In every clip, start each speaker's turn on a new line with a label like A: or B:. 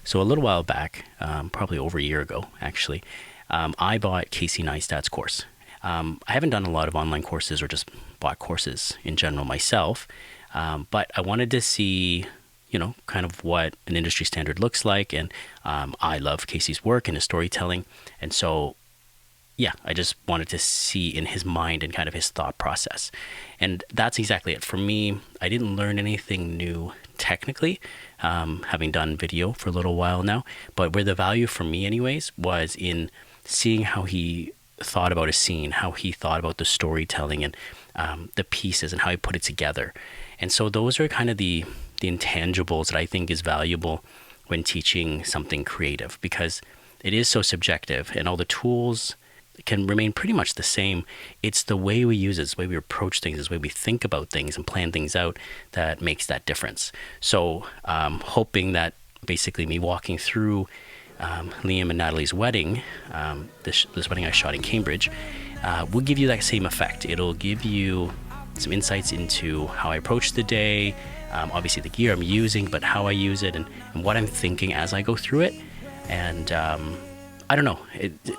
A: So a little while back, probably over a year ago, actually, I bought Casey Neistat's course. I haven't done a lot of online courses or just bought courses in general myself, but I wanted to see, kind of what an industry standard looks like. And I love Casey's work and his storytelling. And so, yeah, I just wanted to see in his mind and kind of his thought process. And that's exactly it. For me, I didn't learn anything new technically, having done video for a little while now. But where the value for me, anyways, was in seeing how he thought about a scene, how he thought about the storytelling and the pieces and how he put it together. And so those are kind of the intangibles that I think is valuable when teaching something creative, because it is so subjective and all the tools can remain pretty much the same. It's the way we use it, it's the way we approach things, it's the way we think about things and plan things out that makes that difference. So hoping that basically me walking through Liam and Natalie's wedding, this wedding I shot in Cambridge, will give you that same effect. It'll give you some insights into how I approach the day, obviously the gear I'm using, but how I use it and what I'm thinking as I go through it. And I don't know,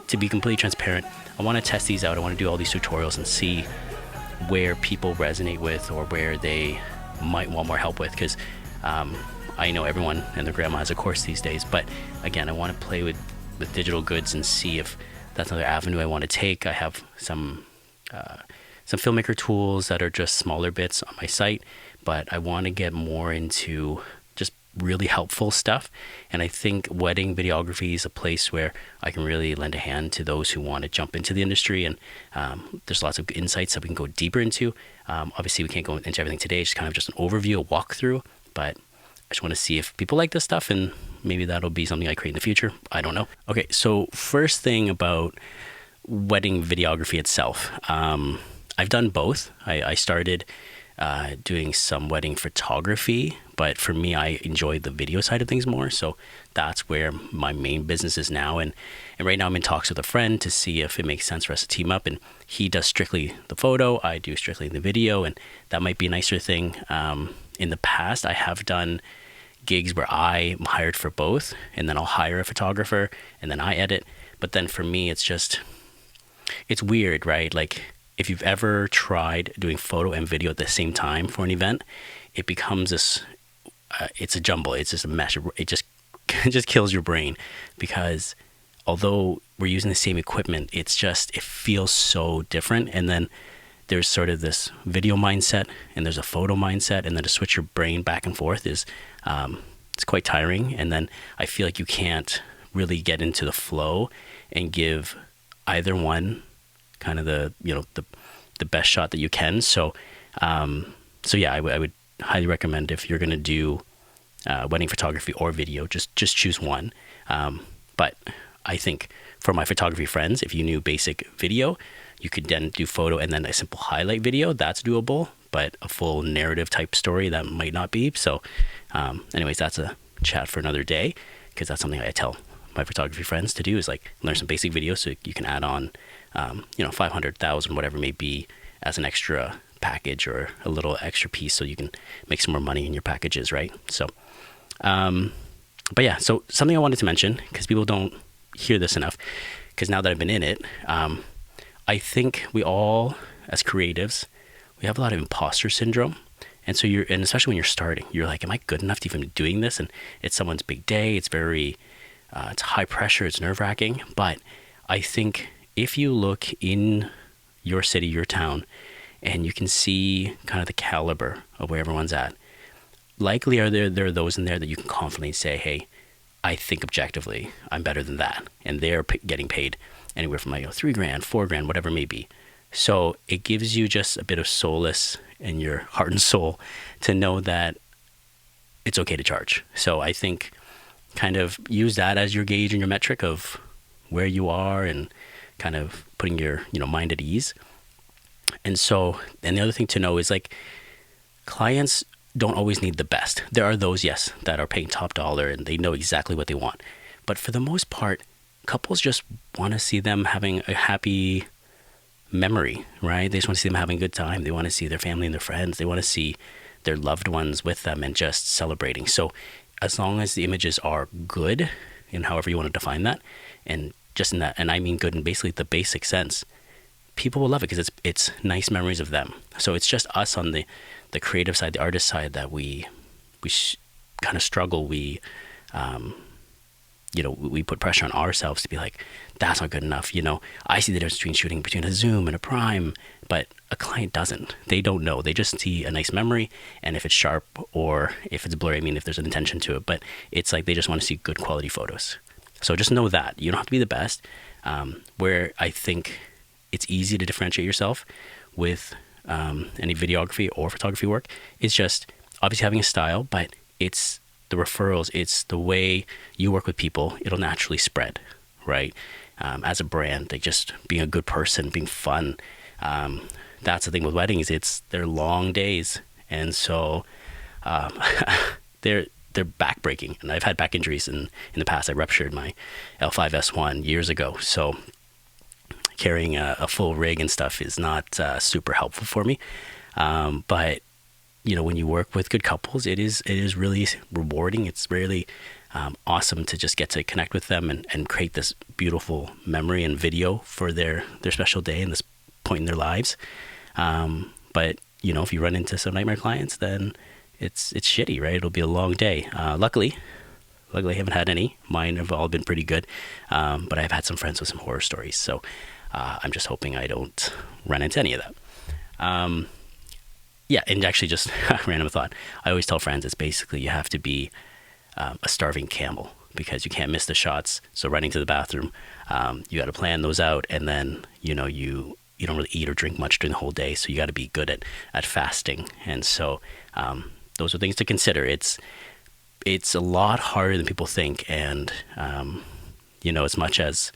A: to be completely transparent, I want to test these out. I want to do all these tutorials and see where people resonate with or where they might want more help with, because I know everyone and their grandma has a course these days, but again, I want to play with digital goods and see if that's another avenue I want to take. I have some filmmaker tools that are just smaller bits on my site, but I want to get more into just really helpful stuff. And I think wedding videography is a place where I can really lend a hand to those who want to jump into the industry. And there's lots of insights that we can go deeper into. Obviously, we can't go into everything today. It's kind of just an overview, a walkthrough, but I just want to see if people like this stuff, and maybe that'll be something I create in the future. I don't know. Okay, so first thing about wedding videography itself. I've done both. I started doing some wedding photography, but for me, I enjoy the video side of things more. So that's where my main business is now. And right now I'm in talks with a friend to see if it makes sense for us to team up. And he does strictly the photo, I do strictly the video, and that might be a nicer thing. In the past, I have done gigs where I'm hired for both, and then I'll hire a photographer and then I edit. But then for me, it's weird, right? Like, if you've ever tried doing photo and video at the same time for an event, it becomes this, it's a jumble. It's just a mess. It just it just kills your brain, because although we're using the same equipment, it feels so different. And then there's sort of this video mindset and there's a photo mindset, and then to switch your brain back and forth is, it's quite tiring. And then I feel like you can't really get into the flow and give either one kind of the best shot that you can. So yeah, I would highly recommend, if you're going to do wedding photography or video, just choose one. But I think for my photography friends, if you knew basic video, you could then do photo and then a simple highlight video. That's doable, but a full narrative type story, that might not be. So anyways, that's a chat for another day, because that's something I tell my photography friends to do, is like learn some basic videos so you can add on 500,000, whatever it may be, as an extra package or a little extra piece, so you can make some more money in your packages, right? So but yeah, so something I wanted to mention, because people don't hear this enough, because now that I've been in it, I think we all, as creatives, we have a lot of imposter syndrome. And so and especially when you're starting, you're like, am I good enough to even be doing this? And it's someone's big day. It's very, it's high pressure. It's nerve wracking. But I think if you look in your city, your town, and you can see kind of the caliber of where everyone's at, likely there are those in there that you can confidently say, hey, I think objectively I'm better than that. And they're getting paid anywhere from like $3,000, $4,000, whatever it may be. So it gives you just a bit of solace in your heart and soul to know that it's okay to charge. So I think kind of use that as your gauge and your metric of where you are, and kind of putting your mind at ease. And the other thing to know is, like, clients don't always need the best. There are those, yes, that are paying top dollar and they know exactly what they want. But for the most part, couples just want to see them having a happy memory, right? They just want to see them having a good time. They want to see their family and their friends. They want to see their loved ones with them and just celebrating. So as long as the images are good, in however you want to define that, and just in that, and I mean good in basically the basic sense, people will love it because it's nice memories of them. So it's just us on the creative side, the artist side, that we kind of struggle. Um, we put pressure on ourselves to be like, that's not good enough. I see the difference between shooting between a zoom and a prime, but a client doesn't. They don't know. They just see a nice memory, and if it's sharp or if it's blurry, I mean, if there's an intention to it, but it's like they just want to see good quality photos. So just know that you don't have to be the best. Where I think it's easy to differentiate yourself with any videography or photography work is just obviously having a style, but it's the referrals, it's the way you work with people. It'll naturally spread, right? As a brand, like just being a good person, being fun. That's the thing with weddings. They're long days, and so they're backbreaking. And I've had back injuries in the past. I ruptured my L5S1 years ago, so carrying a full rig and stuff is not super helpful for me. But when you work with good couples, it is really rewarding. It's really awesome to just get to connect with them and create this beautiful memory and video for their special day and this point in their lives. But if you run into some nightmare clients, then it's shitty, right? It'll be a long day. Luckily, I haven't had any. Mine have all been pretty good. But I've had some friends with some horror stories. So I'm just hoping I don't run into any of that. Yeah, and actually just a random thought. I always tell friends it's basically you have to be a starving camel because you can't miss the shots. So running to the bathroom, you got to plan those out, and then you don't really eat or drink much during the whole day. So you got to be good at fasting, and so those are things to consider. It's a lot harder than people think, and as much as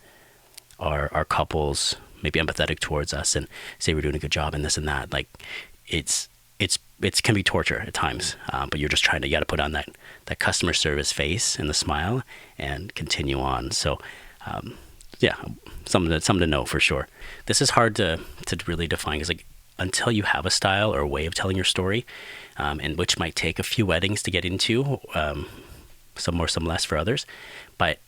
A: our couples may be empathetic towards us and say we're doing a good job and this and that, like it can be torture at times, but you're just you got to put on that customer service face and the smile and continue on. So, yeah, something to know for sure. This is hard to really define because until you have a style or a way of telling your story, and which might take a few weddings to get into, some more, some less for others. But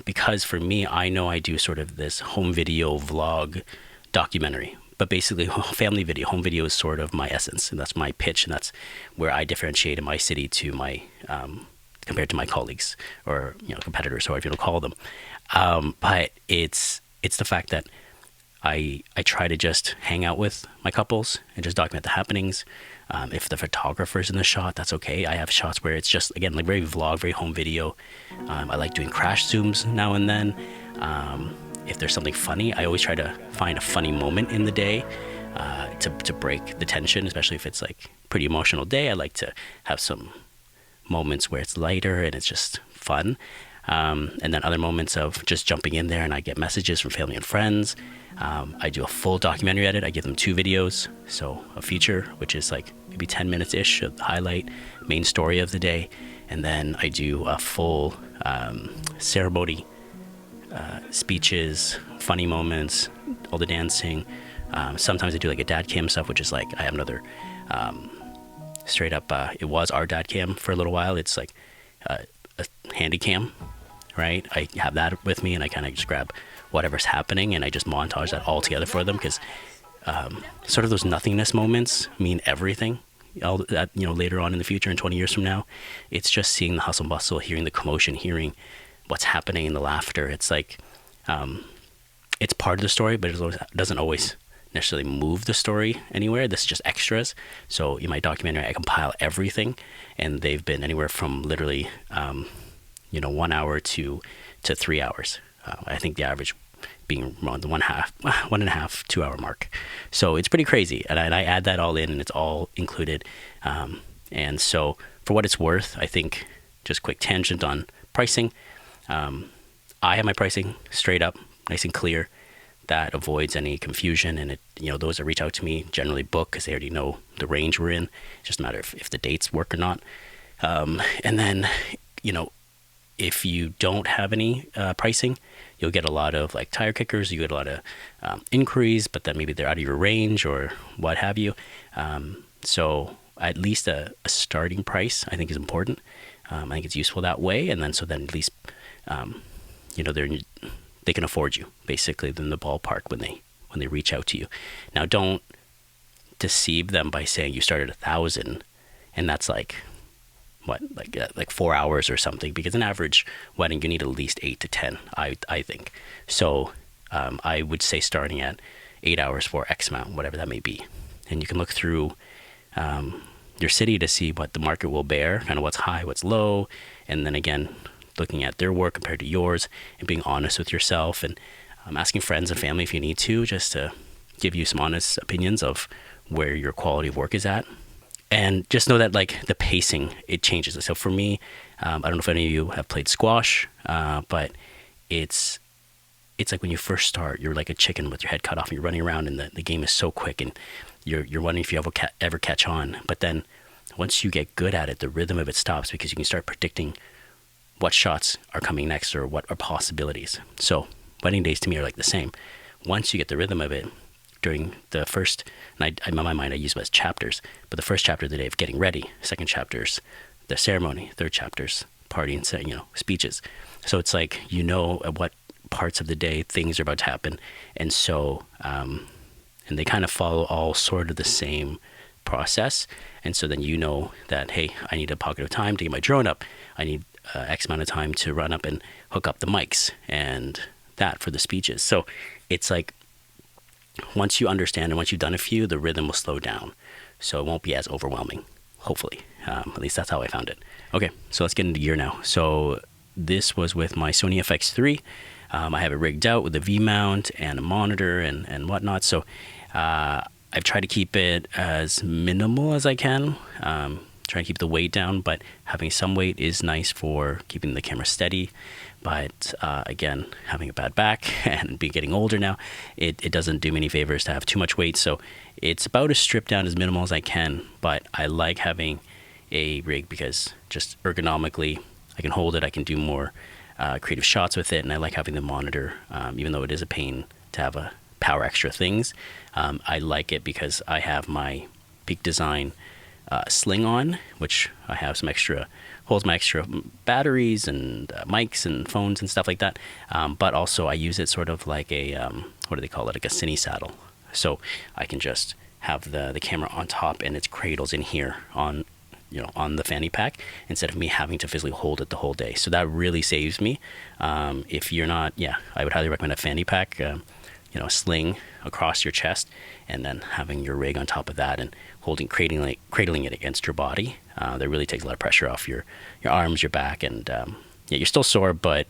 A: because for me, I know I do sort of this home video vlog documentary. But basically, family video, home video is sort of my essence, and that's my pitch, and that's where I differentiate in my city to my compared to my colleagues or competitors, or whatever you want to call them. But it's the fact that I try to just hang out with my couples and just document the happenings. If the photographer's in the shot, that's okay. I have shots where it's just, again, like very vlog, very home video. I like doing crash zooms now and then. If there's something funny, I always try to find a funny moment in the day to break the tension, especially if it's like pretty emotional day. I like to have some moments where it's lighter and it's just fun. And then other moments of just jumping in there and I get messages from family and friends. I do a full documentary edit. I give them 2 videos. So a feature, which is like maybe 10 minutes-ish of the highlight, main story of the day. And then I do a full ceremony, speeches, funny moments, all the dancing. Sometimes I do like a dad cam stuff, which is like I have another straight up, it was our dad cam for a little while. It's like a handy cam, right? I have that with me and I kind of just grab whatever's happening and I just montage that all together for them because sort of those nothingness moments mean everything. All that, later on in the future, in 20 years from now, it's just seeing the hustle and bustle, hearing the commotion, hearing what's happening in the laughter. It's like it's part of the story, but it doesn't always necessarily move the story anywhere. This is just extras. So in my documentary, I compile everything, and they've been anywhere from literally 1 hour to 3 hours. I think the average being around the 1.5, 2 hour mark. So it's pretty crazy, and I add that all in, and it's all included. And so for what it's worth, I think just quick tangent on pricing. I have my pricing straight up, nice and clear. That avoids any confusion, and those that reach out to me generally book because they already know the range we're in. It's just a matter of if the dates work or not. And then, if you don't have any pricing, you'll get a lot of like tire kickers. You get a lot of inquiries, but then maybe they're out of your range or what have you. So at least a starting price I think is important. I think it's useful that way. And then so then at least they can afford you basically in the ballpark when they reach out to you. Now, don't deceive them by saying you started 1,000 and that's like 4 hours or something, because an average wedding you need at least 8 to 10, I think. So I would say starting at 8 hours for X amount, whatever that may be. And you can look through your city to see what the market will bear, kind of what's high, what's low, and then again looking at their work compared to yours and being honest with yourself, and asking friends and family if you need to, just to give you some honest opinions of where your quality of work is at. And just know that like the pacing, it changes. So for me, I don't know if any of you have played squash, but it's like when you first start, you're like a chicken with your head cut off and you're running around, and the game is so quick, and you're wondering if you ever catch on. But then once you get good at it, the rhythm of it stops, because you can start predicting what shots are coming next or what are possibilities. So wedding days to me are like the same. Once you get the rhythm of it, during the first, and in my mind I use them as chapters, but the first chapter of the day of getting ready, second chapter's the ceremony, third chapter's party and speeches. So it's like at what parts of the day things are about to happen, and so and they kind of follow all sort of the same process. And so then that, hey, I need a pocket of time to get my drone up, I need X amount of time to run up and hook up the mics and that for the speeches. So it's like once you understand and once you've done a few, the rhythm will slow down, so it won't be as overwhelming, hopefully. At least that's how I found it. Okay, so let's get into gear now. So this was with my Sony FX3. I have it rigged out with a V mount and a monitor and whatnot. So I've tried to keep it as minimal as I can. Try to keep the weight down, but having some weight is nice for keeping the camera steady. But again, having a bad back and getting older now, it doesn't do me any favors to have too much weight. So it's about as stripped down as minimal as I can, but I like having a rig because just ergonomically, I can hold it, I can do more creative shots with it, and I like having the monitor, even though it is a pain to have a power extra things. I like it because I have my Peak Design sling on, which I have some extra, holds my extra batteries and mics and phones and stuff like that. But also I use it sort of like a, what do they call it? Like a cine saddle. So I can just have the camera on top and its cradles in here on the fanny pack, instead of me having to physically hold it the whole day. So that really saves me. If you're not, I would highly recommend a fanny pack, a sling across your chest, and then having your rig on top of that and cradling it against your body. That really takes a lot of pressure off your arms, your back, and you're still sore, but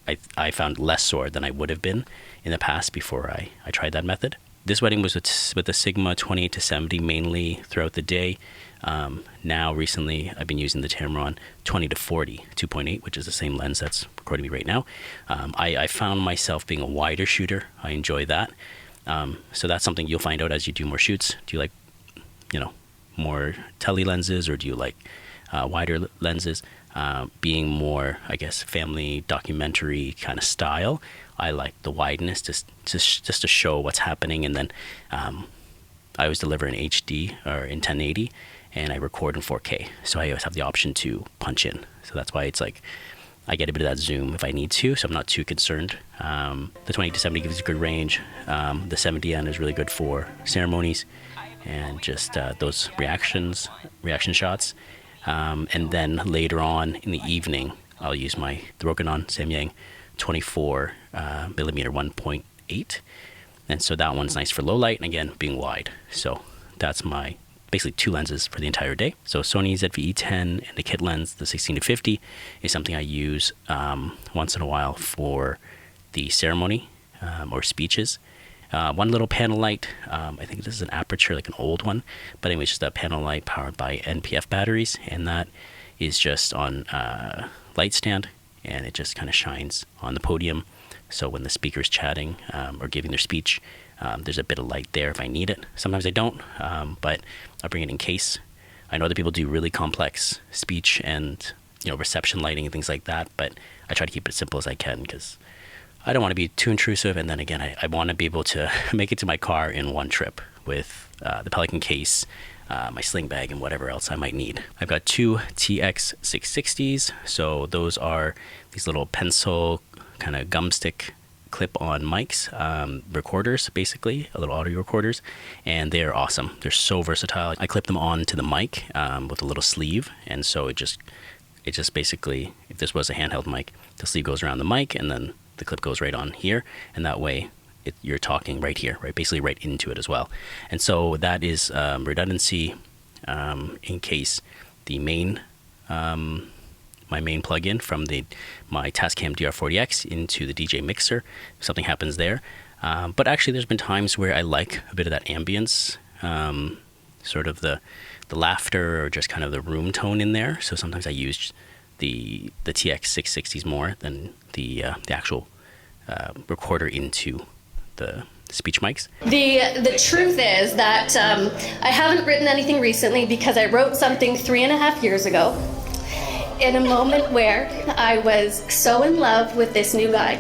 A: I found less sore than I would have been in the past before I tried that method. This wedding was with the Sigma 28-70 mainly throughout the day. Now recently I've been using the Tamron 20-40 2.8, which is the same lens that's recording me right now. I found myself being a wider shooter. I enjoy that. So that's something you'll find out as you do more shoots. Do you like more tele lenses, or do you like wider lenses? Being more, I guess, family documentary kind of style, I like the wideness just to show what's happening. And then I always deliver in HD or in 1080, and I record in 4K. So I always have the option to punch in. So that's why it's like I get a bit of that zoom if I need to, so I'm not too concerned. The 20-70 gives a good range. The 70N is really good for ceremonies and just those reaction shots. And then later on in the evening, I'll use the Rokinon Samyang 24 millimeter 1.8. And so that one's nice for low light, and again, being wide. So that's my basically two lenses for the entire day. So Sony ZV-E10 and the kit lens, the 16-50, is something I use once in a while for the ceremony or speeches. One little panel light, I think this is an Aperture, like an old one, but anyway, it's just a panel light powered by NPF batteries, and that is just on light stand, and it just kind of shines on the podium. So when the speaker's chatting or giving their speech, there's a bit of light there if I need it. Sometimes I don't, but I bring it in case. I know that people do really complex speech and reception lighting and things like that, but I try to keep it as simple as I can because I don't want to be too intrusive. And then again, I want to be able to make it to my car in one trip with the Pelican case, my sling bag, and whatever else I might need. I've got two TX660s. So those are these little pencil kind of gum stick clip-on mics, recorders, basically, little audio recorders, and they're awesome. They're so versatile. I clip them onto the mic with a little sleeve, and so it just basically, if this was a handheld mic, the sleeve goes around the mic, and then the clip goes right on here, and that way you're talking right here, right, basically right into it as well. And so that is redundancy in case the main my main plugin from my Tascam DR40X into the DJ mixer, if something happens there. But actually, there's been times where I like a bit of that ambience, sort of the laughter, or just kind of the room tone in there. So sometimes I use the TX660s more than the actual recorder into the speech mics.
B: The truth is that I haven't written anything recently because I wrote something 3.5 years ago, in a moment where I was so in love with this new guy.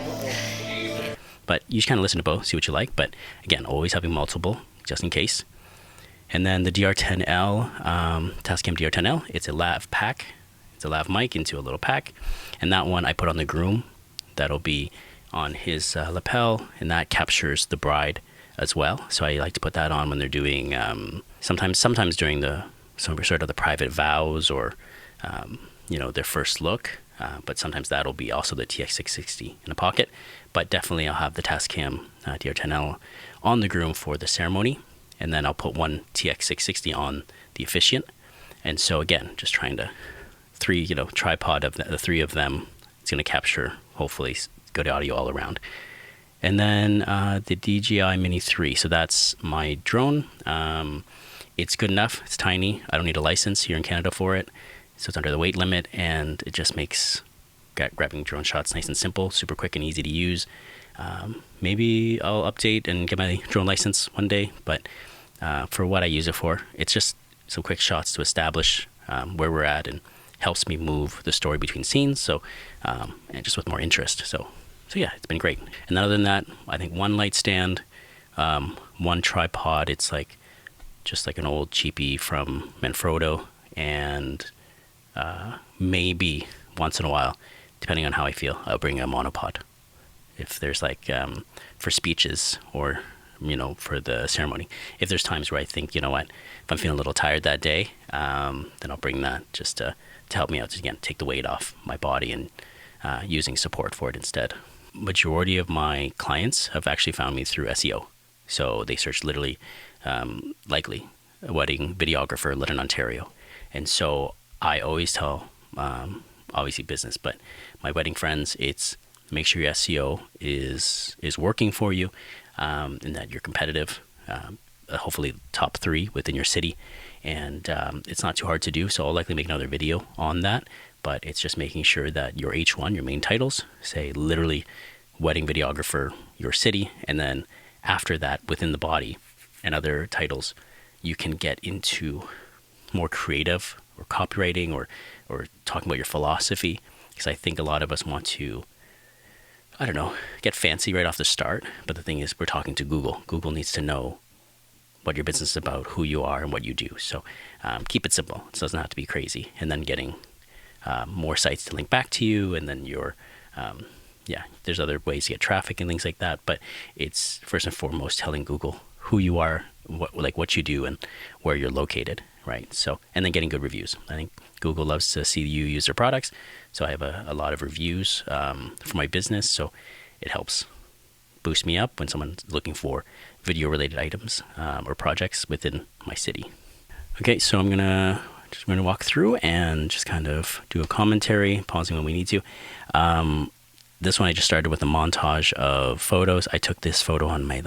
A: But you just kind of listen to both, see what you like. But again, always having multiple, just in case. And then the DR10L, Tascam DR10L, it's a lav pack. It's a lav mic into a little pack. And that one I put on the groom. That'll be on his lapel, and that captures the bride as well. So I like to put that on when they're doing, sometimes during some sort of the private vows, or their first look, but sometimes that'll be also the TX660 in a pocket. But definitely I'll have the Tascam DR10L on the groom for the ceremony, and then I'll put one TX660 on the officiant. And so again, just trying to tripod of the three of them, it's going to capture hopefully good audio all around. And then the DJI Mini 3, so that's my drone. It's good enough, it's tiny, I don't need a license here in Canada for it. So it's under the weight limit, and it just makes grabbing drone shots nice and simple, super quick and easy to use. Maybe I'll update and get my drone license one day, but for what I use it for, it's just some quick shots to establish where we're at, and helps me move the story between scenes. So, and just with more interest. So yeah, it's been great. And other than that, I think one light stand, one tripod. It's just like an old cheapie from Manfrotto, and maybe once in a while, depending on how I feel, I'll bring a monopod. If there's for speeches, or for the ceremony. If there's times where I think, if I'm feeling a little tired that day, then I'll bring that just to help me out to, again, take the weight off my body, and using support for it instead. Majority of my clients have actually found me through SEO. So they search literally, likely, a wedding videographer, live in Ontario. And so I always tell, obviously business, but my wedding friends, it's make sure your SEO is working for you, and that you're competitive, hopefully top 3 within your city. And it's not too hard to do, so I'll likely make another video on that. But it's just making sure that your H1, your main titles, say literally wedding videographer, your city, and then after that, within the body and other titles, you can get into more creative, or copywriting, or talking about your philosophy. Because I think a lot of us want to, get fancy right off the start. But the thing is, we're talking to Google. Google needs to know what your business is about, who you are, and what you do. So keep it simple. It doesn't have to be crazy. And then getting more sites to link back to you, and then there's other ways to get traffic and things like that. But it's first and foremost telling Google who you are, what you do, and where you're located, right? So, and then getting good reviews. I think Google loves to see you use their products. So I have a lot of reviews for my business. So it helps boost me up when someone's looking for video-related items or projects within my city. Okay, so I'm gonna walk through and just kind of do a commentary, pausing when we need to. This one I just started with a montage of photos. I took this photo on my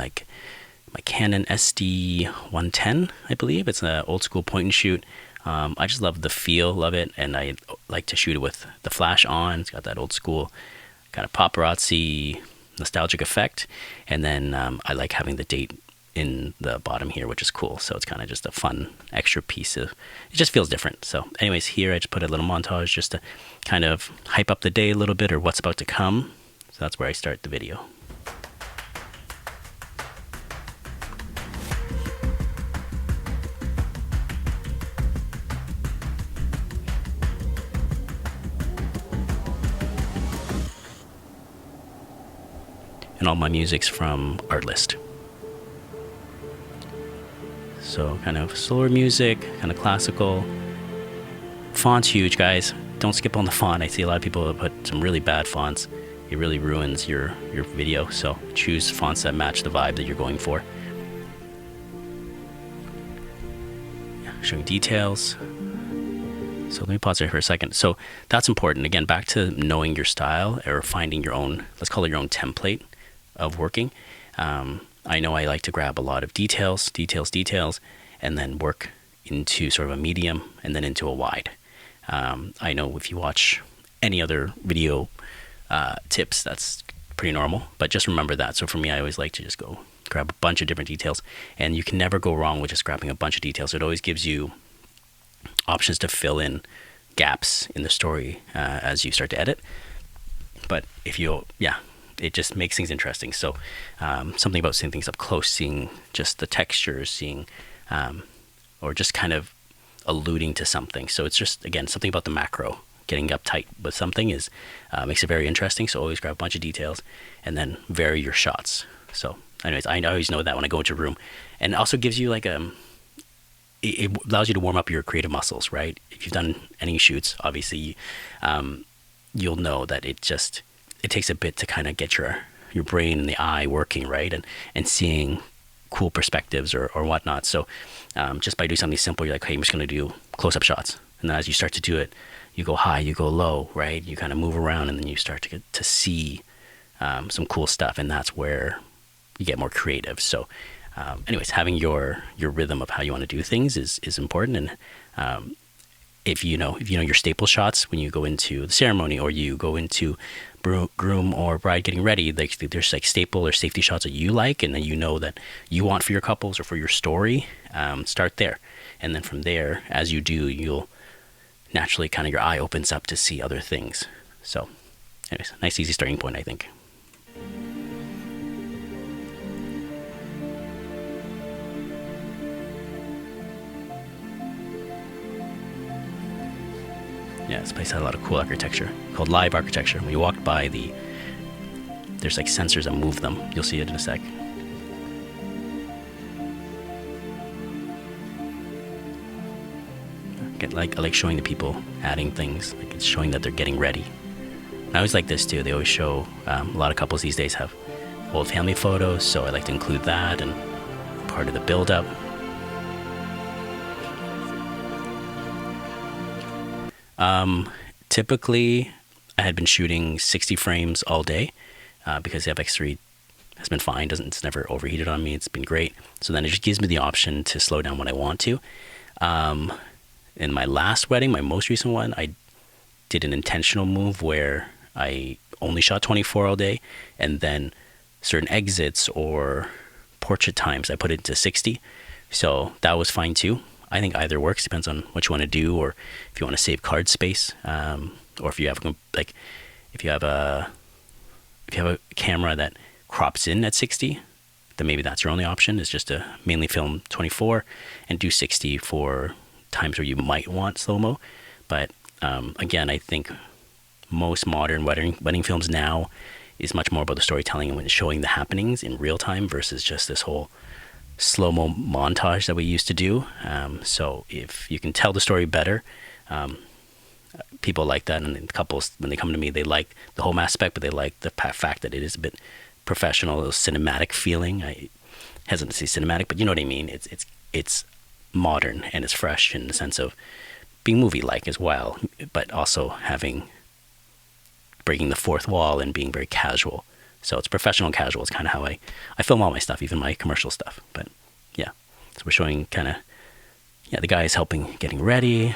A: Canon SD110, I believe. It's an old school point and shoot. I just love the feel of it, and I like to shoot it with the flash on. It's got that old school kind of paparazzi nostalgic effect. And then I like having the date in the bottom here, which is cool. So it's kind of just a fun extra piece of, it just feels different. So anyways, here I just put a little montage just to kind of hype up the day a little bit, or what's about to come. So that's where I start the video. and all my music's from Artlist. So kind of slower music, kind of classical. Font's huge, guys. Don't skip on the font. I see a lot of people have put some really bad fonts. It really ruins your video. So choose fonts that match the vibe that you're going for. Showing details. So let me pause there for a second. So that's important. Again, back to knowing your style or finding your own, let's call it your own template of working. I know I like to grab a lot of details, and then work into sort of a medium and then into a wide. I know if you watch any other video tips, that's pretty normal, but just remember that. So for me, I always like to just go grab a bunch of different details, and you can never go wrong with just grabbing a bunch of details. It always gives you options to fill in gaps in the story as you start to edit. But if you, it just makes things interesting. So something about seeing things up close, seeing just the textures, seeing, or just kind of alluding to something. So it's just, again, something about the macro. Getting uptight with something is makes it very interesting. So always grab a bunch of details and then vary your shots. So anyways, I always know that when I go into a room, and it also gives you like it allows you to warm up your creative muscles, right? If you've done any shoots, obviously, you'll know that it takes a bit to kind of get your brain and the eye working, right? And seeing cool perspectives or whatnot. So just by doing something simple, you're like, hey, I'm just going to do close-up shots. And then as you start to do it, you go high, you go low, right? You kind of move around, and then you start to get to see some cool stuff, and that's where you get more creative. So anyways, having your rhythm of how you want to do things is important. And if you know your staple shots when you go into the ceremony, or you go into groom or bride getting ready, like there's like staple or safety shots that you like, and then you know that you want for your couples or for your story, start there. And then from there, as you do, you'll naturally kind of, your eye opens up to see other things. So anyways, nice easy starting point, I think. Yeah, this place had a lot of cool architecture called live architecture. When you walk by there's like sensors that move them. You'll see it in a sec. I like showing the people adding things. Like it's showing that they're getting ready. I always like this too. They always show, a lot of couples these days have old family photos, so I like to include that and part of the build-up. Typically, I had been shooting 60 frames all day because the FX3 has been fine. It's never overheated on me. It's been great. So then it just gives me the option to slow down when I want to. In my last wedding, my most recent one, I did an intentional move where I only shot 24 all day, and then certain exits or portrait times, I put it to 60. So that was fine too. I think either works, depends on what you want to do, or if you want to save card space, or if you have if you have a camera that crops in at 60, then maybe that's your only option, is just to mainly film 24 and do 60 for times where you might want slow-mo. But again, I think most modern wedding films now is much more about the storytelling and showing the happenings in real time versus just this whole slow-mo montage that we used to do. So if you can tell the story better, people like that. And couples, when they come to me, they like the home aspect, but they like the fact that it is a bit professional, a cinematic feeling. I hesitate to say cinematic, but you know what I mean. It's modern and it's fresh in the sense of being movie-like as well, but also breaking the fourth wall and being very casual. So it's professional and casual. It's kind of how I film all my stuff, even my commercial stuff. But yeah, so we're showing kind of, the guys helping getting ready.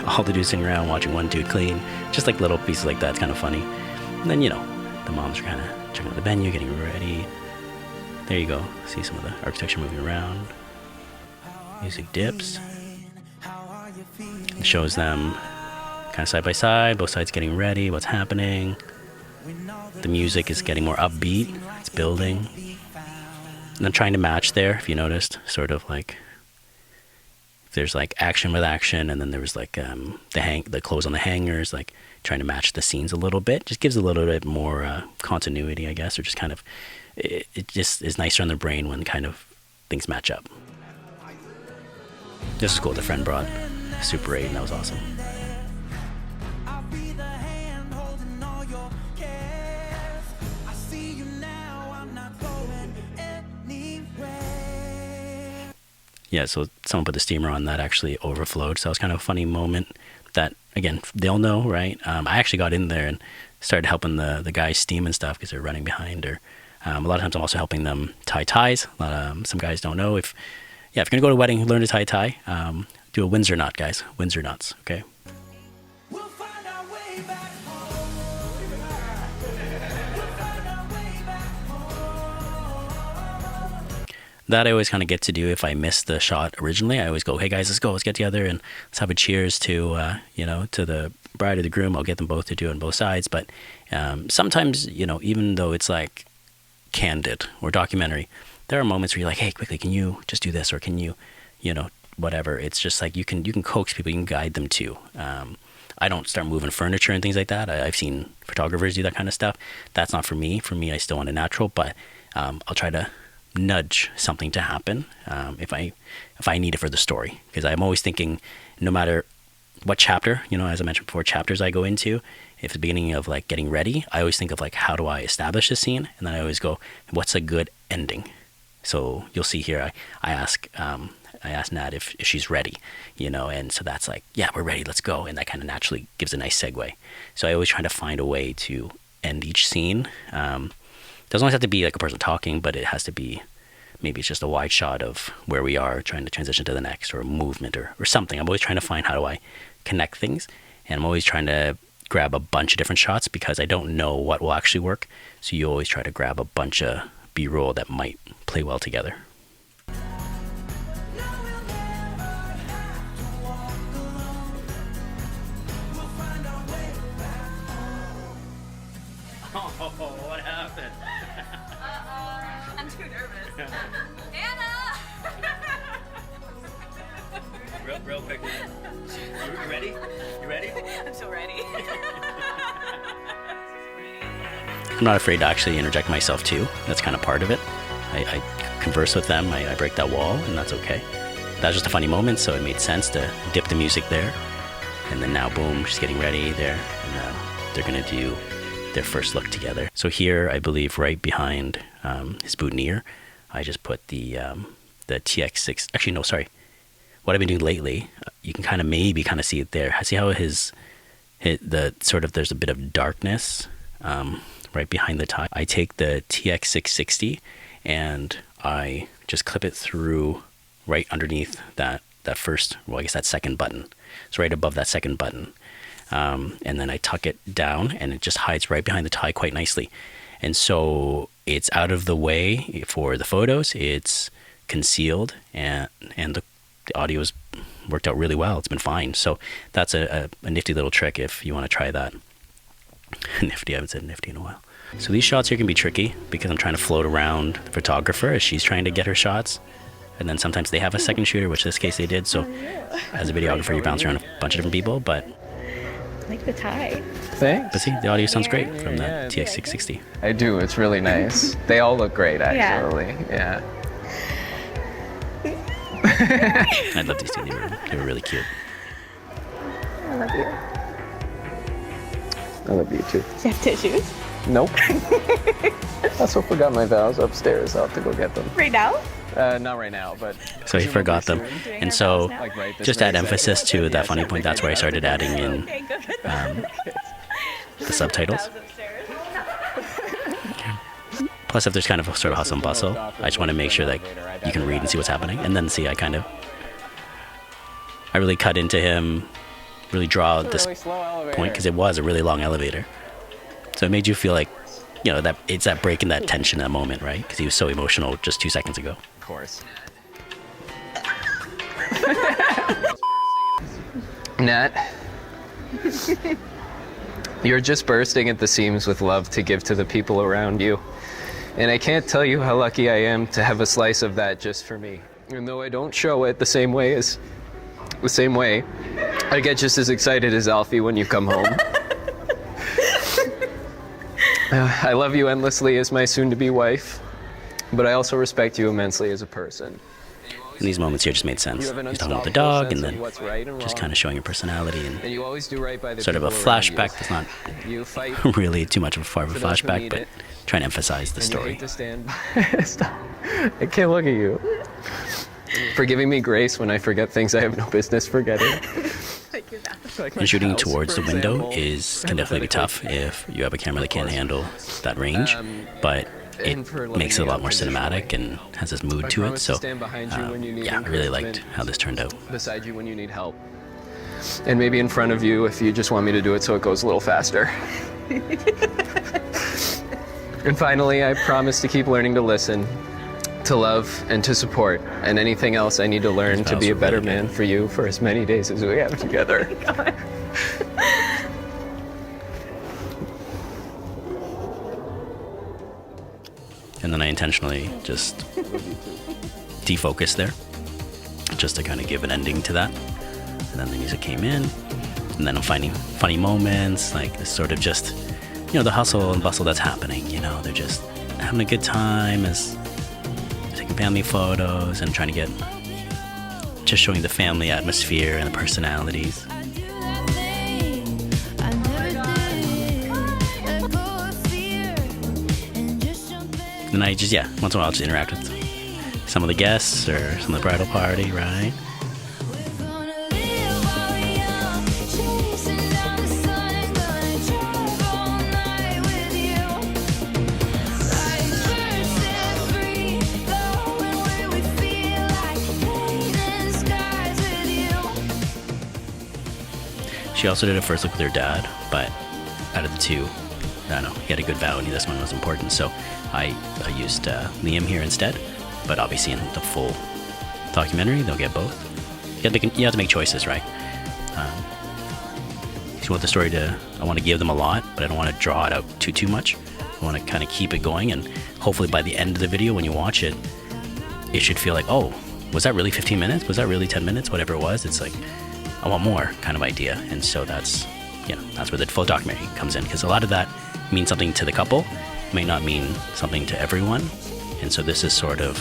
A: All the dudes sitting around watching one dude clean, just like little pieces like that. It's kind of funny. And then, the moms are kind of checking out the venue, getting ready. There you go. See some of the architecture moving around. Music dips. It shows them kind of side by side, both sides getting ready, what's happening. The music is getting more upbeat. It's building. And I'm trying to match there, if you noticed, sort of like there's like action with action, and then there was like the clothes on the hangers, like trying to match the scenes a little bit. Just gives a little bit more continuity, I guess, or just kind of it just is nicer on the brain when kind of things match up. This is cool. The friend brought Super 8, and that was awesome. Yeah, so someone put the steamer on that actually overflowed. So that was kind of a funny moment that, again, they'll know, right? I actually got in there and started helping the guys steam and stuff because they're running behind. Or a lot of times I'm also helping them tie ties. Some guys don't know if you're going to go to a wedding, learn to tie a tie. Do a Windsor knot, guys. Windsor knots, okay? That I always kind of get to do if I miss the shot originally. I always go, hey guys, let's get together and let's have a cheers to, to the bride or the groom. I'll get them both to do it on both sides. But sometimes, even though it's like candid or documentary, there are moments where you're like, hey, quickly, can you just do this? Or can you, whatever. It's just like you can coax people, you can guide them too. I don't start moving furniture and things like that. I've seen photographers do that kind of stuff. That's not for me. For me, I still want a natural, but I'll try to nudge something to happen if I need it for the story, because I'm always thinking, no matter what chapter, as I mentioned before, chapters I go into, if the beginning of like getting ready, I always think of like, how do I establish this scene, and then I always go, what's a good ending? So you'll see here, I ask Nat if she's ready, and so that's like, yeah, we're ready, let's go, and that kind of naturally gives a nice segue. So I always try to find a way to end each scene. Doesn't always have to be like a person talking, but it has to be, maybe it's just a wide shot of where we are trying to transition to the next, or a movement or something. I'm always trying to find how do I connect things, and I'm always trying to grab a bunch of different shots because I don't know what will actually work. So you always try to grab a bunch of B-roll that might play well together. What happened?
C: I'm too nervous. Anna!
A: Real quick. You ready? You ready?
C: I'm so ready.
A: I'm not afraid to actually interject myself too. That's kind of part of it. I converse with them. I break that wall, and that's okay. That was just a funny moment, so it made sense to dip the music there. And then now, boom, she's getting ready there. And now they're going to do their first look together. So here, I believe right behind his boutonniere, I just put the TX6. Actually, no, sorry. What I've been doing lately, you can kind of see it there. See how there's a bit of darkness right behind the tie. I take the TX660 and I just clip it through right underneath that second button. It's right above that second button. And then I tuck it down, and it just hides right behind the tie quite nicely. And so it's out of the way for the photos. It's concealed, and the audio's worked out really well. It's been fine. So that's a nifty little trick if you want to try that. Nifty, I haven't said nifty in a while. So these shots here can be tricky because I'm trying to float around the photographer as she's trying to get her shots. And then sometimes they have a second shooter, which this case they did. So as a videographer, you bounce around a bunch of different people, but
D: I like the tie.
E: Thanks.
A: But see, the audio sounds great from the TX660.
E: I do. It's really nice. They all look great, actually. Yeah.
A: I love these two. They were really cute.
D: I love you.
E: I love you too.
D: Do you have tissues?
E: Nope. I also forgot my vows upstairs. I'll have to go get them.
D: Right now?
E: Not right now, but...
A: So he forgot them. And so,
E: Like right this
A: just to add
E: very
A: emphasis
E: second.
A: to that funny point, that's where I started adding in
D: Okay, good.
A: the subtitles. Plus, if there's kind of a sort of hustle and bustle, I just want to make sure that you can read and see what's happening. And then see, I really cut into him, really draw
E: It's a
A: this
E: really slow elevator.
A: point, because it was a really long elevator. So it made you feel like, that it's that break in that tension, that moment, right? Because he was so emotional just 2 seconds ago.
E: Of course. Nat, you're just bursting at the seams with love to give to the people around you. And I can't tell you how lucky I am to have a slice of that just for me. Even though I don't show it the same way as the same way, I get just as excited as Alfie when you come home. I love you endlessly as my soon-to-be wife, but I also respect you immensely as a person.
A: And these moments here just made sense.
E: You have an
A: He's talking about the
E: unstoppable
A: dog, and
E: sense
A: then
E: of what's right and
A: just
E: wrong.
A: kind of showing your personality
E: And you always do right by the
A: sort of a
E: people around you.
A: flashback. That's not
E: You fight
A: really too much of a far of a
E: for those who
A: flashback,
E: need
A: but
E: it.
A: trying to emphasize the
E: and you
A: story.
E: hate to stand by. Stop. I can't look at you. For giving me grace when I forget things I have no business forgetting. Like my
A: And shooting
E: house,
A: towards
E: for
A: the window
E: example.
A: can definitely be tough if you have a camera that can't handle that range, but it
E: and for letting
A: makes it a
E: me
A: lot
E: out
A: more
E: in this
A: cinematic
E: way.
A: and has this mood
E: I
A: to it.
E: promise
A: So,
E: to stand behind you when you need
A: yeah, I really liked
E: encouragement.
A: how this turned out.
E: Beside you when you need help. And maybe in front of you if you just want me to do it so it goes a little faster. And finally, I promise to keep learning to listen, to love, and to support, and anything else I need to learn
A: These
E: to be a
A: vows were
E: better
A: really good.
E: man for you for as many days as we have together.
A: And then I intentionally just defocused there, just to kind of give an ending to that. And then the music came in, and then I'm finding funny moments, like this sort of just, the hustle and bustle that's happening. They're just having a good time as taking family photos and trying to get, just showing the family atmosphere and the personalities. And I just, once in a while, just interact with some of the guests or some of the bridal party, right? She also did a first look with her dad, but out of the two, I don't know, he had a good vow and this one was important, so I used Liam here instead. But obviously in the full documentary, they'll get both. You have to make choices, right? You want the story I want to give them a lot, but I don't want to draw it out too much. I want to kind of keep it going, and hopefully by the end of the video, when you watch it, it should feel like, oh, was that really 15 minutes? Was that really 10 minutes? Whatever it was, it's like, I want more kind of idea. And so that's where the full documentary comes in, because a lot of that means something to the couple, may not mean something to everyone. And so this is sort of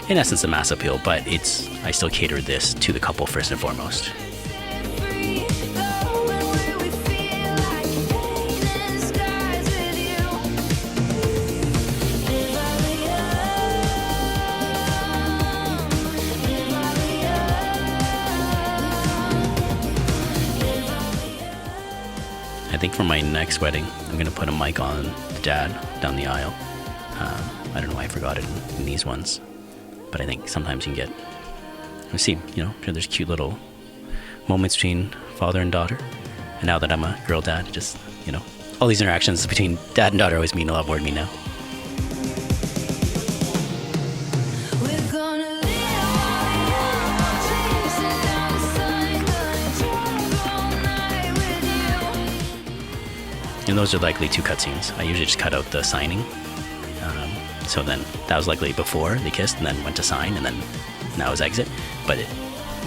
A: in essence, the mass appeal, but I still cater this to the couple first and foremost. I think for my next wedding, I'm going to put a mic on the dad down the aisle. I don't know why I forgot it in these ones, but I think sometimes you can there's cute little moments between father and daughter. And now that I'm a girl dad, just, all these interactions between dad and daughter always mean a lot more to me now. And those are likely two cutscenes. I usually just cut out the signing. So then that was likely before they kissed and then went to sign, and then now is exit. But it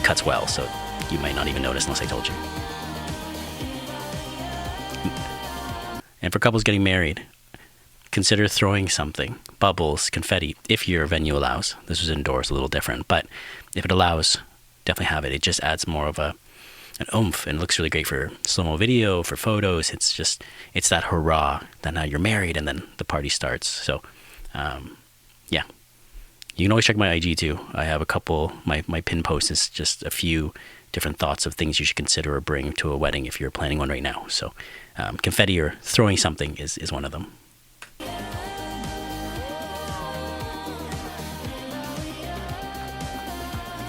A: cuts well, so you might not even notice unless I told you. And for couples getting married, consider throwing something, bubbles, confetti, if your venue allows. This was indoors, a little different, but if it allows, definitely have it. It just adds more of an oomph, and looks really great for slow-mo video, for photos. It's that hurrah that now you're married and then the party starts. So you can always check my IG too. I have a couple, my pin post is just a few different thoughts of things you should consider or bring to a wedding if you're planning one right now. So confetti or throwing something is one of them.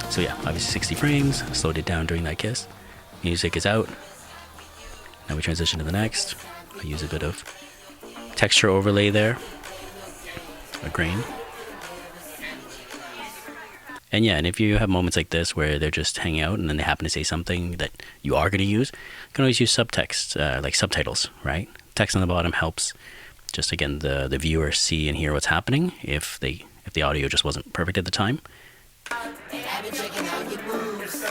A: So obviously 60 frames, slowed it down during that kiss. Music is out. Now we transition to the next. I use a bit of texture overlay there, a grain. And and if you have moments like this where they're just hanging out and then they happen to say something that you are going to use, you can always use subtext, like subtitles, right? Text on the bottom helps just, again, the viewer see and hear what's happening if the audio just wasn't perfect at the time.
F: I've been checking out your moves.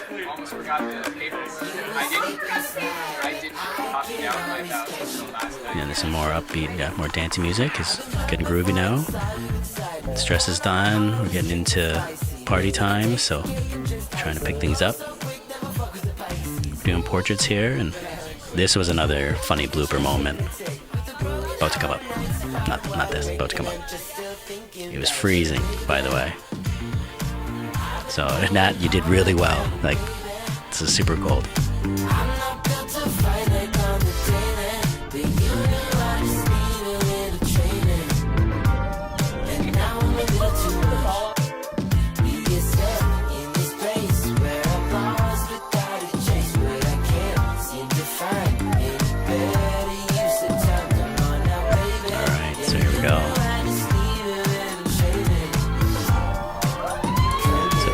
A: And there's some more upbeat, more dancing music. It's getting groovy now. Stress is done. We're getting into party time, so trying to pick things up. Doing portraits here, and this was another funny blooper moment. About to come up. Not this, about to come up. It was freezing, by the way. So, Nat, you did really well. Like, this is super cold.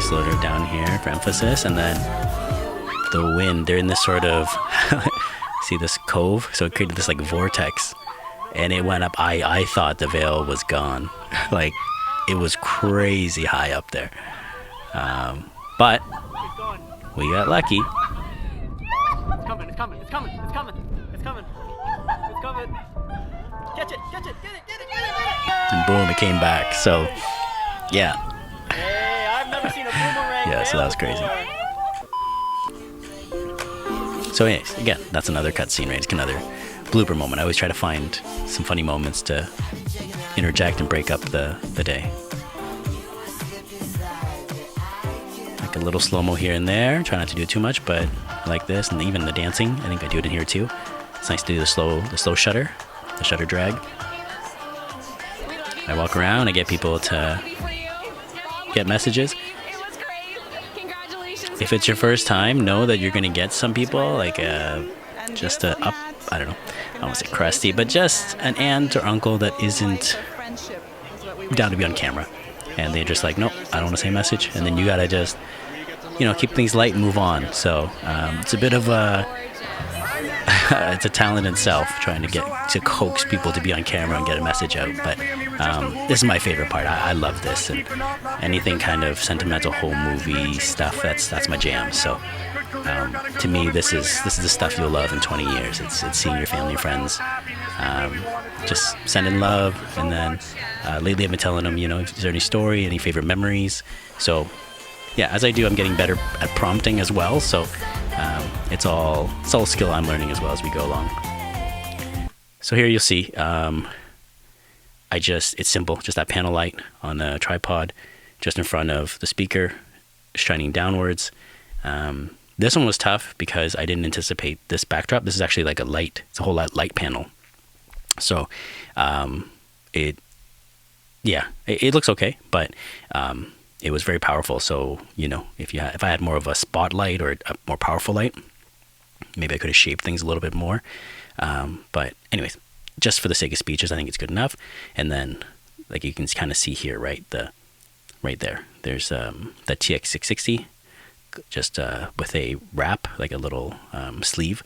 A: Slowed her down here for emphasis, and then the wind, they're in this sort of see this cove, so it created this like vortex, and it went up. I thought the veil was gone. Like, it was crazy high up there, but we got lucky.
F: It's coming, it's coming, it's coming, it's coming, it's coming, it's coming. Catch it, catch it, get it, get it, get it, get it.
A: And boom, it came back. So yeah.
F: Hey, I've never seen a boomerang.
A: Yeah, so that was crazy. So anyways, again, that's another cutscene, right? It's another blooper moment. I always try to find some funny moments to interject and break up the day. Like a little slow-mo here and there. Try not to do it too much, but I like this. And even the dancing, I think I do it in here too. It's nice to do the slow shutter, the shutter drag. I walk around, I get people to get messages. If it's your first time, know that you're gonna get some people like just a up, I don't know, I don't want to say crusty, but just an aunt or uncle that isn't down to be on camera, and they're just like, nope, I don't want to say a message, and then you gotta just, keep things light and move on. So it's a bit of a it's a talent in itself, trying to coax people to be on camera and get a message out. But this is my favorite part. I love this, and anything kind of sentimental home movie stuff. That's my jam. So to me, this is the stuff you'll love in 20 years. It's seeing your family and friends, just sending love, and then lately I've been telling them, if there's any story, any favorite memories. So yeah, as I do, I'm getting better at prompting as well. So it's all a skill I'm learning as well as we go along. So here you'll see, it's simple, just that panel light on a tripod, just in front of the speaker, shining downwards. This one was tough because I didn't anticipate this backdrop. This is actually like it's a whole light panel. So it looks okay, but it was very powerful. So, if I had more of a spotlight or a more powerful light, maybe I could have shaped things a little bit more. But anyways, just for the sake of speeches, I think it's good enough. And then, like you can kind of see here, right there, there's the TX660, just with a wrap, like a little sleeve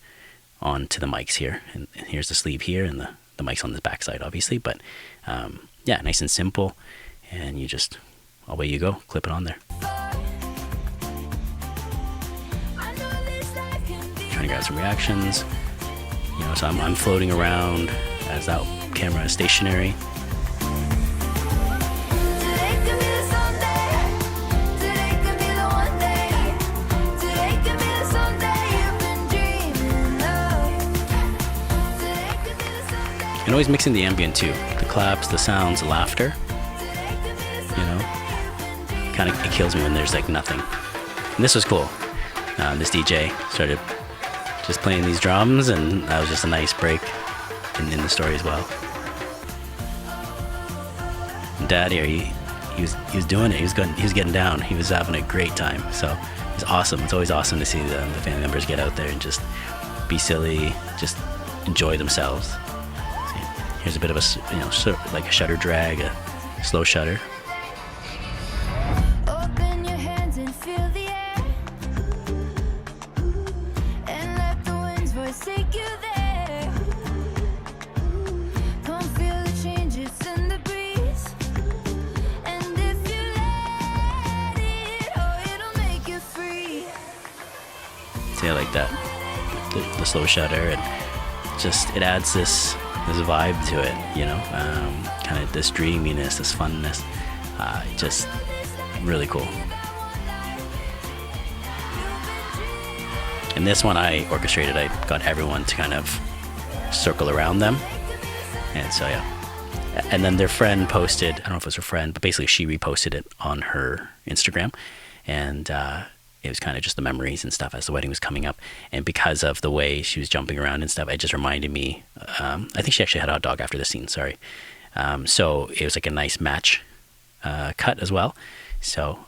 A: onto the mics here. And here's the sleeve here, and the mic's on the backside, obviously. But yeah, nice and simple. And you just, away you go, clip it on there. Trying to grab some reactions. So I'm floating around as that camera is stationary. And always mixing the ambient too. The claps, the sounds, the laughter. Kind of, it kills me when there's like nothing. And this was cool. This DJ started just playing these drums, and that was just a nice break in the story as well. Dad here, he was doing it. He was getting down. He was having a great time. So it's awesome. It's always awesome to see the family members get out there and just be silly, just enjoy themselves. See, here's a bit of a like a shutter drag, a slow shutter. like that, the slow shutter, and just it adds this vibe to it, kind of this dreaminess, this funness, just really cool. And this one I orchestrated. I got everyone to kind of circle around them, and so yeah. And then their friend posted, I don't know if it was her friend, but basically she reposted it on her Instagram, and it was kind of just the memories and stuff as the wedding was coming up. And because of the way she was jumping around and stuff, it just reminded me, I think she actually had a hot dog after the scene, sorry. So it was like a nice match cut as well. So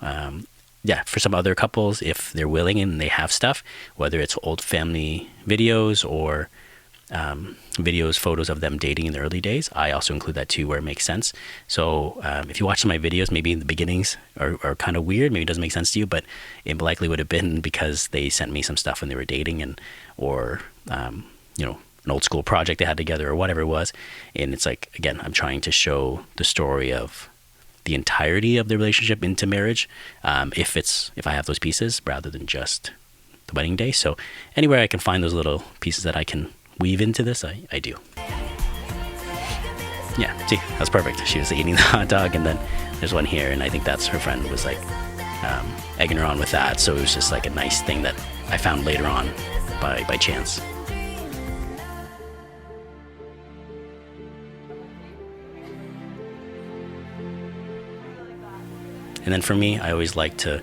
A: yeah, for some other couples, if they're willing and they have stuff, whether it's old family videos or videos, photos of them dating in the early days, I also include that too, where it makes sense. So if you watch some of my videos, maybe in the beginnings are kind of weird, maybe it doesn't make sense to you, but it likely would have been because they sent me some stuff when they were dating, and or an old school project they had together or whatever it was. And it's like, again, I'm trying to show the story of the entirety of the relationship into marriage, if I have those pieces rather than just the wedding day. So anywhere I can find those little pieces that I can weave into this, I do. Yeah, see, that's perfect. She was eating the hot dog, and then there's one here, and I think that's her friend was like egging her on with that. So it was just like a nice thing that I found later on by chance. And then for me, I always like to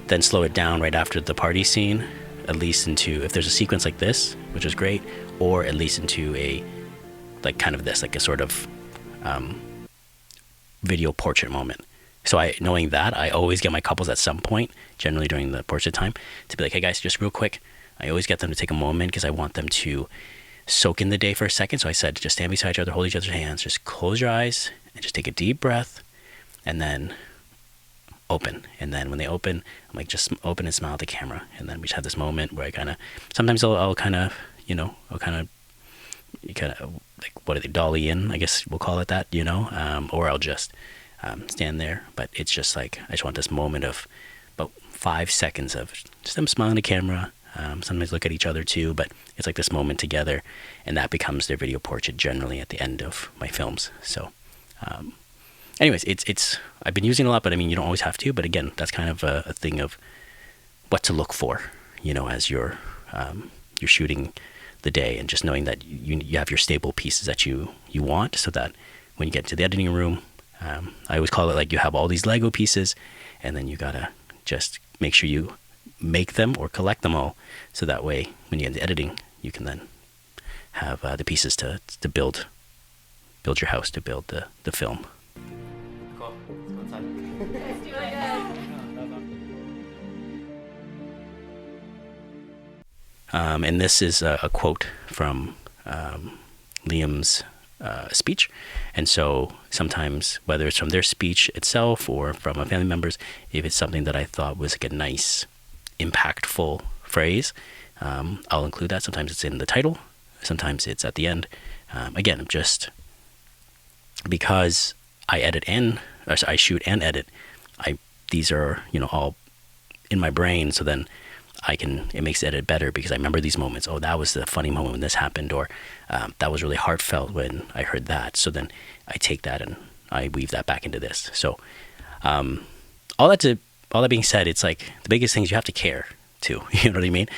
A: then slow it down right after the party scene, at least into, if there's a sequence like this, which is great, or at least into a, like kind of this, like a sort of video portrait moment. So knowing that, I always get my couples at some point, generally during the portrait time, to be like, hey guys, just real quick. I always get them to take a moment because I want them to soak in the day for a second. So I said, just stand beside each other, hold each other's hands, just close your eyes and just take a deep breath, and then open. And then when they open, I'm like, just open and smile at the camera. And then we just have this moment where I kind of, sometimes I'll kind of, like, what are they, dolly in, I guess we'll call it that, or I'll just stand there. But it's just like, I just want this moment of about 5 seconds of just them smiling at the camera. Sometimes look at each other too, but it's like this moment together, and that becomes their video portrait generally at the end of my films. So anyways, it's I've been using it a lot, but I mean, you don't always have to. But again, that's kind of a thing of what to look for, as you're shooting the day, and just knowing that you have your stable pieces that you want, so that when you get to the editing room, I always call it like you have all these Lego pieces, and then you gotta just make sure you make them or collect them all, so that way when you get into editing, you can then have the pieces to build your house, to build the film.
F: Cool. Let's go inside.
C: Let's do it.
A: And this is a quote from Liam's speech. And so sometimes, whether it's from their speech itself or from a family member's, if it's something that I thought was like a nice, impactful phrase, I'll include that. Sometimes it's in the title, sometimes it's at the end. Again, just because I shoot and edit, these are all in my brain, so then it makes the edit better because I remember these moments. Oh, that was the funny moment when this happened, or that was really heartfelt when I heard that. So then I take that and I weave that back into this. So all that being said, it's like the biggest thing is you have to care too. You know what I mean?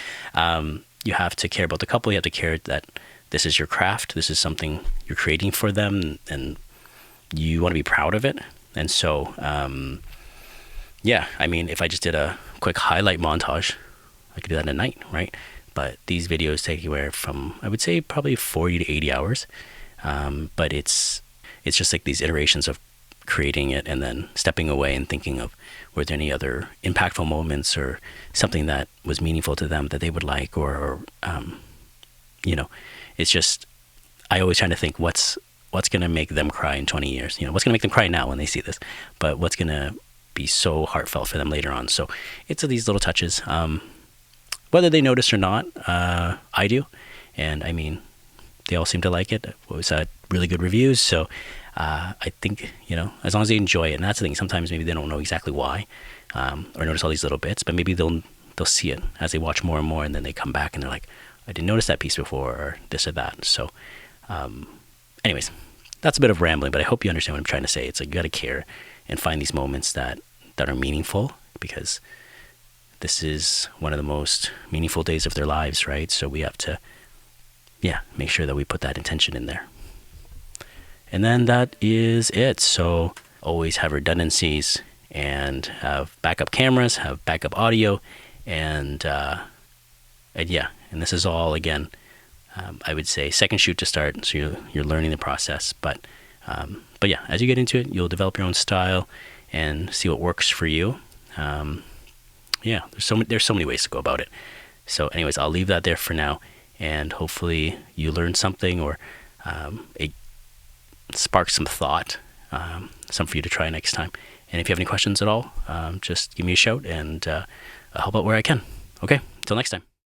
A: You have to care about the couple. You have to care that this is your craft. This is something you're creating for them, and you want to be proud of it. And so, yeah, I mean, if I just did a quick highlight montage, I could do that in a night, right? But these videos take anywhere from, I would say, probably 40 to 80 hours. But it's just like these iterations of creating it and then stepping away and thinking of, were there any other impactful moments or something that was meaningful to them that they would like, or it's just, I always try to think what's going to make them cry in 20 years, what's going to make them cry now when they see this, but what's going to be so heartfelt for them later on. So it's these little touches, whether they notice or not, I do. And I mean, they all seem to like it. We always had really good reviews. So I think, as long as they enjoy it, and that's the thing, sometimes maybe they don't know exactly why, or notice all these little bits, but maybe they'll they'll see it as they watch more and more, and then they come back and they're like, I didn't notice that piece before, or this or that. So anyways, that's a bit of rambling, but I hope you understand what I'm trying to say. It's like you got to care and find these moments that are meaningful, because this is one of the most meaningful days of their lives, right? So we have to, make sure that we put that intention in there. And then that is it. So always have redundancies and have backup cameras, have backup audio, and this is all, again, I would say second shoot to start, so you're learning the process. But yeah, as you get into it, you'll develop your own style and see what works for you. There's so many ways to go about it. So anyways, I'll leave that there for now, and hopefully you learned something, or it sparks some thought, some for you to try next time. And if you have any questions at all, just give me a shout, and I'll help out where I can. Okay, until next time.